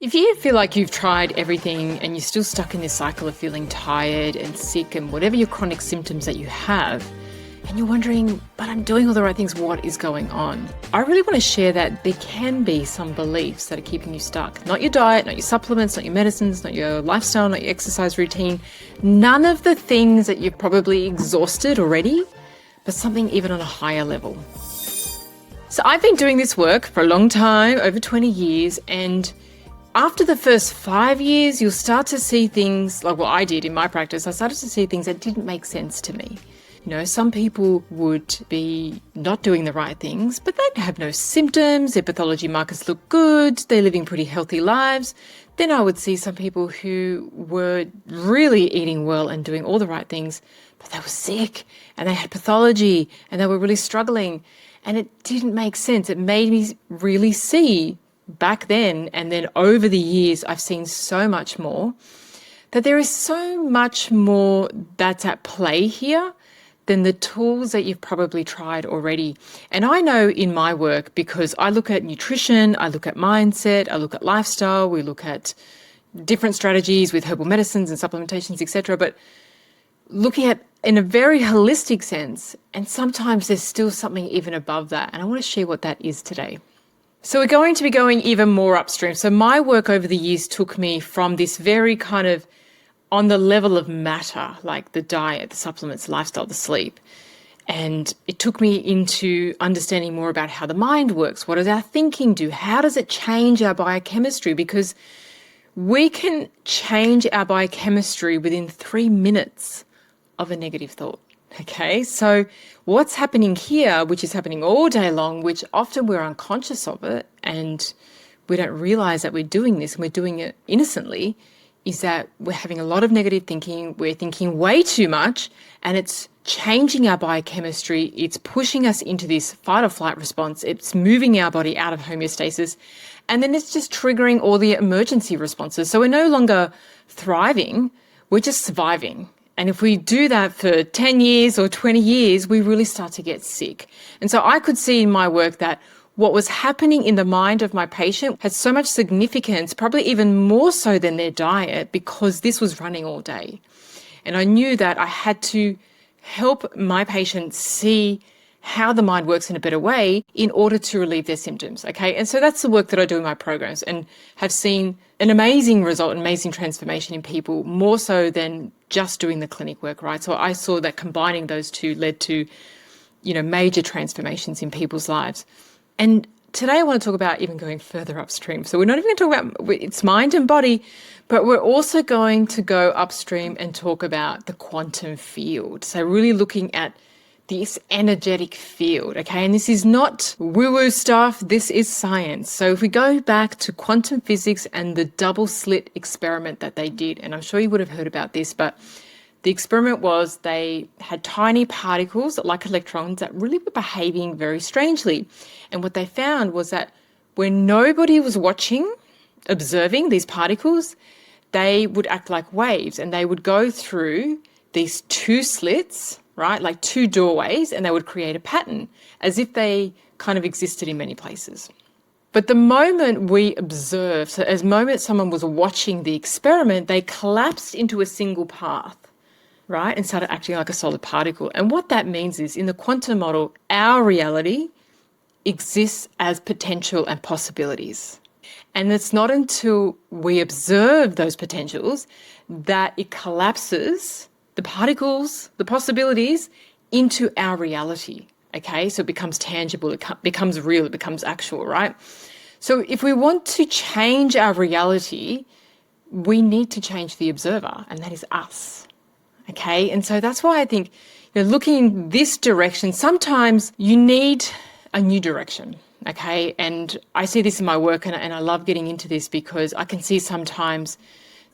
If you feel like you've tried everything and you're still stuck in this cycle of feeling tired and sick and whatever your chronic symptoms that you have, and you're wondering, but I'm doing all the right things, what is going on? I really want to share that there can be some beliefs that are keeping you stuck. Not your diet, not your supplements, not your medicines, not your lifestyle, not your exercise routine. None of the things that you've probably exhausted already, but something even on a higher level. So I've been doing this work for a long time, over 20 years, and after the first 5 years, you'll start to see things like what I did in my practice. I started to see things that didn't make sense to me. You know, some people would be not doing the right things, but they'd have no symptoms, their pathology markers look good, they're living pretty healthy lives. Then I would see some people who were really eating well and doing all the right things, but they were sick and they had pathology and they were really struggling. And it didn't make sense. It made me really see back then, and then over the years, I've seen so much more, that there is so much more that's at play here than the tools that you've probably tried already. And I know in my work, because I look at nutrition, I look at mindset, I look at lifestyle, we look at different strategies with herbal medicines and supplementations, etc. But looking at in a very holistic sense, and sometimes there's still something even above that. And I want to share what that is today. So we're going to be going even more upstream. So my work over the years took me from this very kind of on the level of matter, like the diet, the supplements, the lifestyle, the sleep. And it took me into understanding more about how the mind works. What does our thinking do? How does it change our biochemistry? Because we can change our biochemistry within 3 minutes of a negative thought. Okay, so what's happening here, which is happening all day long, which often we're unconscious of it and we don't realize that we're doing this and we're doing it innocently, is that we're having a lot of negative thinking, we're thinking way too much, and it's changing our biochemistry, it's pushing us into this fight or flight response, it's moving our body out of homeostasis, and then it's just triggering all the emergency responses. So we're no longer thriving, we're just surviving. And if we do that for 10 years or 20 years, we really start to get sick. And so I could see in my work that what was happening in the mind of my patient had so much significance, probably even more so than their diet, because this was running all day. And I knew that I had to help my patients see how the mind works in a better way in order to relieve their symptoms, okay? And so that's the work that I do in my programs and have seen an amazing result, an amazing transformation in people, more so than just doing the clinic work, right? So I saw that combining those two led to, major transformations in people's lives. And today I want to talk about even going further upstream. So we're not even going to talk about it's mind and body, but we're also going to go upstream and talk about the quantum field. So really looking at this energetic field, okay? And this is not woo-woo stuff, this is science. So if we go back to quantum physics and the double slit experiment that they did, and I'm sure you would have heard about this, but the experiment was they had tiny particles like electrons that really were behaving very strangely. And what they found was that when nobody was watching, observing these particles, they would act like waves and they would go through these two slits, right, like two doorways, and they would create a pattern as if they kind of existed in many places. But the moment we observed, so as moment someone was watching the experiment, they collapsed into a single path, right, and started acting like a solid particle. And what that means is in the quantum model, our reality exists as potential and possibilities. And it's not until we observe those potentials that it collapses the particles, the possibilities, into our reality, okay? So it becomes tangible, it becomes real, it becomes actual, right? So if we want to change our reality, we need to change the observer, and that is us, okay? And so that's why I think looking in this direction, sometimes you need a new direction, okay? And I see this in my work, and I love getting into this because I can see sometimes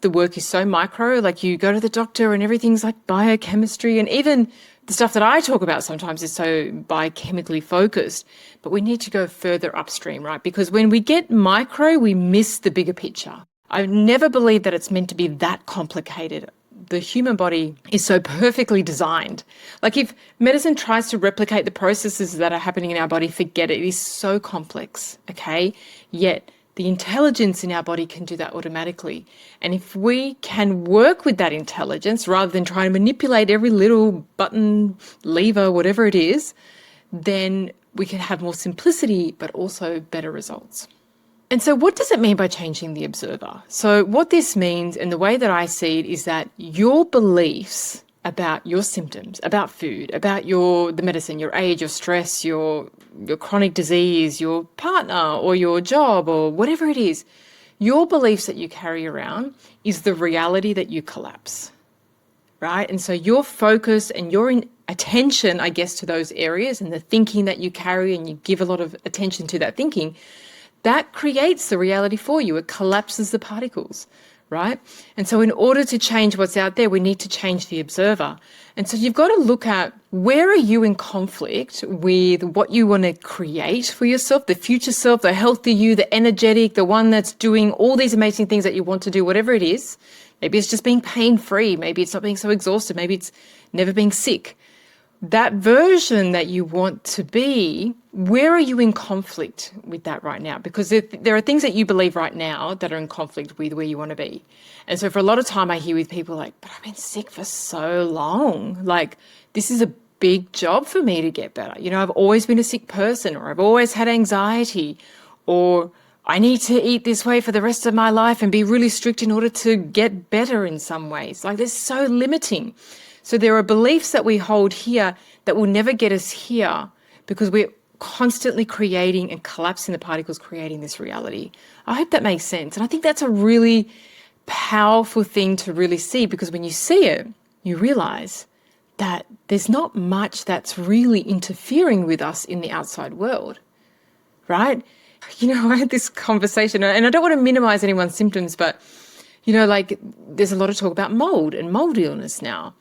the work is so micro, like you go to the doctor and everything's like biochemistry, and even the stuff that I talk about sometimes is so biochemically focused, but we need to go further upstream, right? Because when we get micro, we miss the bigger picture. I've never believed that it's meant to be that complicated. The human body is so perfectly designed. Like if medicine tries to replicate the processes that are happening in our body, forget it. It is so complex, okay? Yet The intelligence in our body can do that automatically. And if we can work with that intelligence rather than trying to manipulate every little button, lever, whatever it is, then we can have more simplicity, but also better results. And so what does it mean by changing the observer? So what this means, and the way that I see it, is that your beliefs about your symptoms, about food, about the medicine, your age, your stress, your chronic disease, your partner or your job or whatever it is, your beliefs that you carry around is the reality that you collapse, right? And so your focus and your attention, I guess, to those areas and the thinking that you carry, and you give a lot of attention to that thinking, that creates the reality for you. It collapses the particles, right? And so in order to change what's out there, we need to change the observer. And so you've got to look at, where are you in conflict with what you want to create for yourself, the future self, the healthy you, the energetic, the one that's doing all these amazing things that you want to do, whatever it is. Maybe it's just being pain-free. Maybe it's not being so exhausted. Maybe it's never being sick. That version that you want to be, where are you in conflict with that right now? Because there are things that you believe right now that are in conflict with where you want to be. And so for a lot of time I hear with people like, but I've been sick for so long. Like, this is a big job for me to get better. You know, I've always been a sick person, or I've always had anxiety, or I need to eat this way for the rest of my life and be really strict in order to get better in some ways. Like, they're so limiting. So there are beliefs that we hold here that will never get us here, because we're constantly creating and collapsing the particles, creating this reality. I hope that makes sense. And I think that's a really powerful thing to really see, because when you see it, you realize that there's not much that's really interfering with us in the outside world, right? You know, I had this conversation, and I don't want to minimize anyone's symptoms, but, you know, like, there's a lot of talk about mold and mold illness now.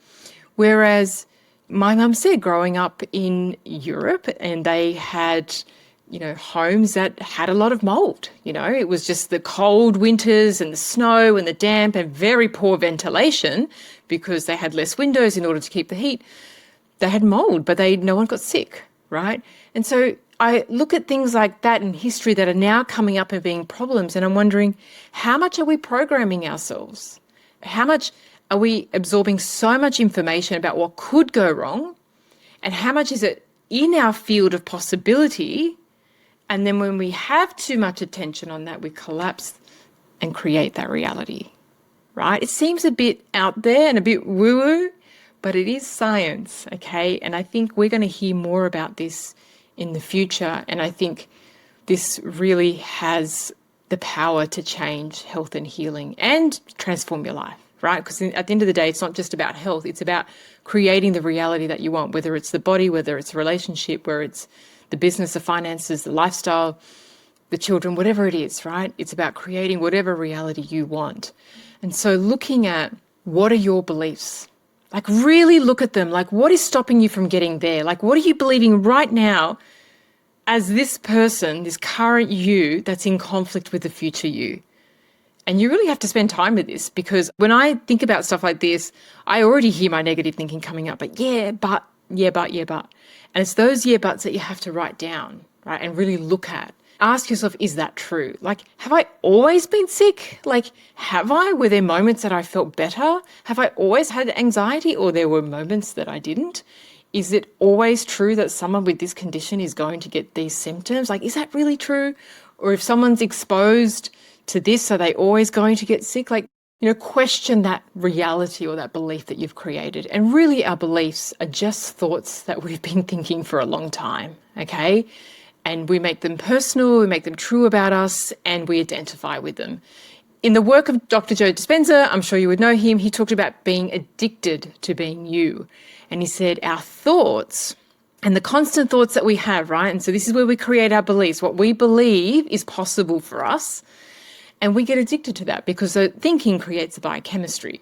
Whereas my mum said, growing up in Europe, and they had, you know, homes that had a lot of mold. You know, it was just the cold winters and the snow and the damp and very poor ventilation, because they had less windows in order to keep the heat. They had mold, but no one got sick, right? And so I look at things like that in history that are now coming up and being problems, and I'm wondering, how much are we programming ourselves? How much are we absorbing so much information about what could go wrong, and how much is it in our field of possibility? And then when we have too much attention on that, we collapse and create that reality, right? It seems a bit out there and a bit woo-woo, but it is science, okay? And I think we're going to hear more about this in the future. And I think this really has the power to change health and healing and transform your life, right? Because at the end of the day, it's not just about health. It's about creating the reality that you want, whether it's the body, whether it's a relationship, whether it's the business, the finances, the lifestyle, the children, whatever it is, right? It's about creating whatever reality you want. And so looking at, what are your beliefs? Like, really look at them. Like, what is stopping you from getting there? Like, what are you believing right now as this person, this current you, that's in conflict with the future you? And you really have to spend time with this, because when I think about stuff like this, I already hear my negative thinking coming up. But yeah, but. And it's those yeah, buts that you have to write down, right? And really look at. Ask yourself, is that true? Like, have I always been sick? Like, were there moments that I felt better? Have I always had anxiety, or there were moments that I didn't? Is it always true that someone with this condition is going to get these symptoms? Like, is that really true? Or if someone's exposed to this, are they always going to get sick? Like, you know, question that reality or that belief that you've created. And really, our beliefs are just thoughts that we've been thinking for a long time, okay? And we make them personal, we make them true about us, and we identify with them. In the work of Dr. Joe Dispenza, I'm sure you would know him, he talked about being addicted to being you. And he said our thoughts and the constant thoughts that we have, right? And so this is where we create our beliefs. What we believe is possible for us, and we get addicted to that, because the thinking creates the biochemistry.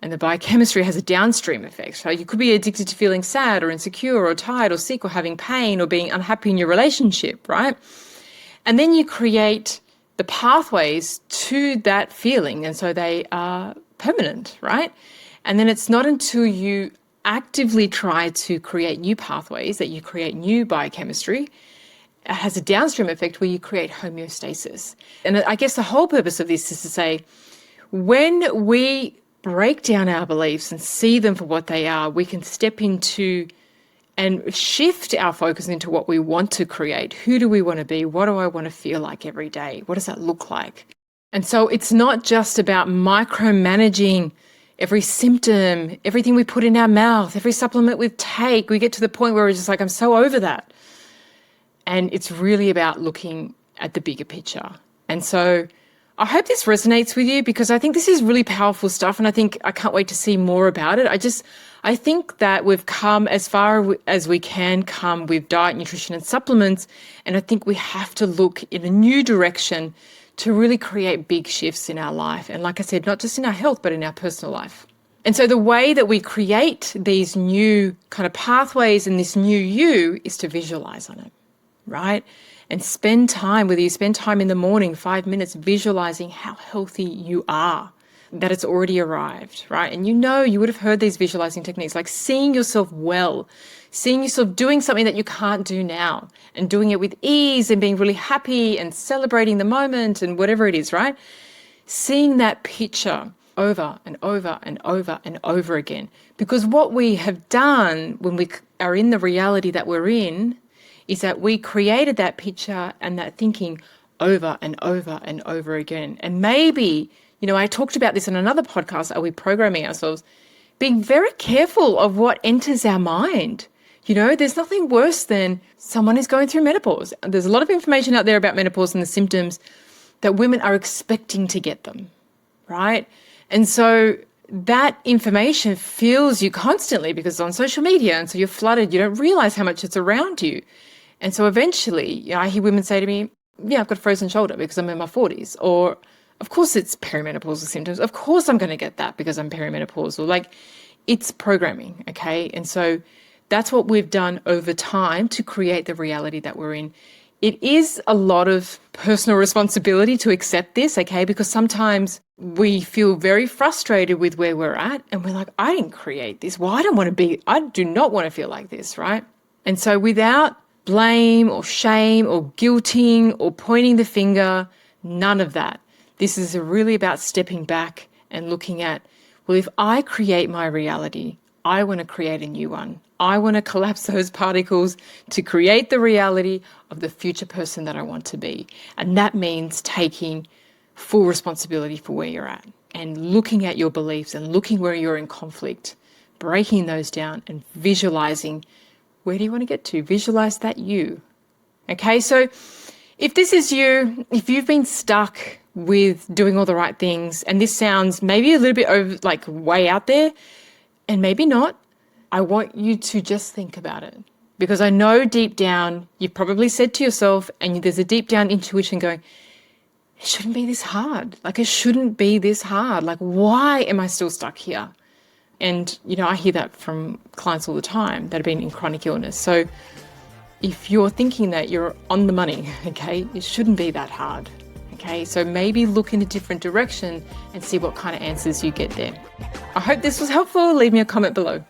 And the biochemistry has a downstream effect. So you could be addicted to feeling sad or insecure or tired or sick or having pain or being unhappy in your relationship, right? And then you create the pathways to that feeling, and so they are permanent, right? And then it's not until you actively try to create new pathways that you create new biochemistry. it has a downstream effect where you create homeostasis. And I guess the whole purpose of this is to say, when we break down our beliefs and see them for what they are, we can step into and shift our focus into what we want to create. Who do we want to be? What do I want to feel like every day? What does that look like? And so it's not just about micromanaging every symptom, everything we put in our mouth, every supplement we take. We get to the point where we're just like, I'm so over that. And it's really about looking at the bigger picture. And so I hope this resonates with you, because I think this is really powerful stuff, and I can't wait to see more about it. I think that we've come as far as we can come with diet, nutrition and supplements, and I think we have to look in a new direction to really create big shifts in our life. And like I said, not just in our health, but in our personal life. And so the way that we create these new kind of pathways and this new you is to visualize on it, right? And spend time, whether you spend time in the morning, 5 minutes, visualizing how healthy you are, that it's already arrived, right? And you would have heard these visualizing techniques, like seeing yourself well, seeing yourself doing something that you can't do now, and doing it with ease and being really happy and celebrating the moment and whatever it is, right? Seeing that picture over and over and over and over again. Because what we have done when we are in the reality that we're in is that we created that picture and that thinking over and over and over again. And maybe, I talked about this in another podcast, Are We Programming Ourselves? Being very careful of what enters our mind. There's nothing worse than someone is going through menopause. There's a lot of information out there about menopause and the symptoms that women are expecting to get them, right? And so that information fills you constantly because it's on social media, and so you're flooded. You don't realize how much it's around you. And so eventually, I hear women say to me, yeah, I've got a frozen shoulder because I'm in my 40s. Or, of course, it's perimenopausal symptoms. Of course I'm going to get that because I'm perimenopausal. Like, it's programming, okay? And so that's what we've done over time to create the reality that we're in. It is a lot of personal responsibility to accept this, okay? Because sometimes we feel very frustrated with where we're at and we're like, I didn't create this. Well, I do not want to feel like this, right? And so without blame or shame or guilting or pointing the finger, none of that. This is really about stepping back and looking at, well, if I create my reality, I want to create a new one. I want to collapse those particles to create the reality of the future person that I want to be. And that means taking full responsibility for where you're at and looking at your beliefs and looking where you're in conflict, breaking those down and visualizing, where do you want to get to? Visualize that you. Okay, so if this is you, if you've been stuck with doing all the right things, and this sounds maybe a little bit over, like way out there, and maybe not, I want you to just think about it. Because I know deep down, you've probably said to yourself, and there's a deep down intuition going, it shouldn't be this hard. Like, it shouldn't be this hard. Like, why am I still stuck here? And, I hear that from clients all the time that have been in chronic illness. So if you're thinking that, you're on the money, okay? It shouldn't be that hard, okay? So maybe look in a different direction and see what kind of answers you get there. I hope this was helpful. Leave me a comment below.